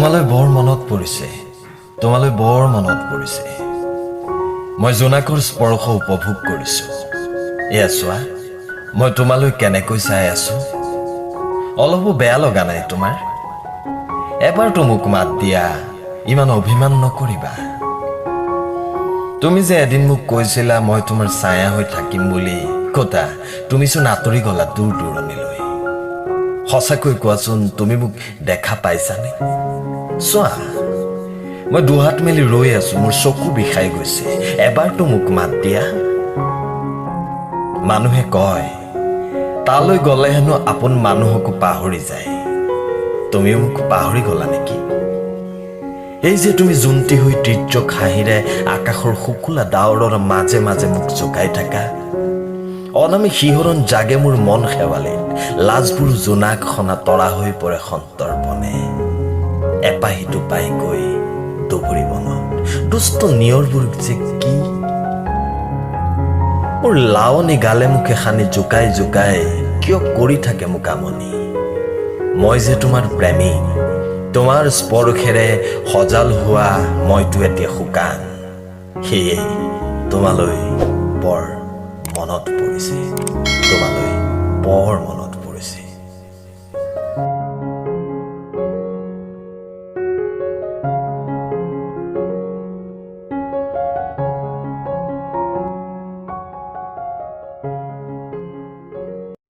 Tumaloi Bor Monot Porise. Tumaloi Bor Monot Porise. Moi Jonakor sporkho upobhog korisu. Eya soa, moi tumaloi kenekoi sai asu. Olopo beya loga nai tomar. Ebar to muk mat dia, iman obhiman nokoriba. Tumi je edin muk koisila moi tomar saya hoi thakim boli kota tumi so natori gola dur duroniloi. Hosakoi koasun tumi muk dekha paisane. Soa, মই দুহাত মেলি ৰৈ আছো মোৰ চকু বিষাই গৈছে এবাৰ তো মুক মাত দিয়া মানুহে কয় তালৈ গলে হেনো আপোন মানুহকো পাহৰি যায় তুমি মুক পাহৰি গলা নেকি এই যে তুমি জুন্তি হৈ তীৰ্যক হাঁহিৰে আকাশৰ শুকুলা ডাৱৰৰ মাজে মাজে মুক জোকাই থাকা অনামি শিহৰণ জাগে মোৰ মন খেৱালে লাজবোৰ জোনাক খনা তৰা হৈ পৰে সন্তৰ্পণে এপাহিটো পাই গৈ Bor Monot, দুষ্ট নিয়ৰবোৰ যে কি মোৰ লাৱনি গালে মুখে খানি জোকাই জোকাই কিয় কৰি থাকে মুকামনি মই যে তোমাৰ প্ৰেমী তোমাৰ স্পৰ্শেৰে সজাল হোৱা মইতো এতিয়া শুকান হেয়ে তোমালৈ বৰ মনত পৰিছে তোমালৈ বৰ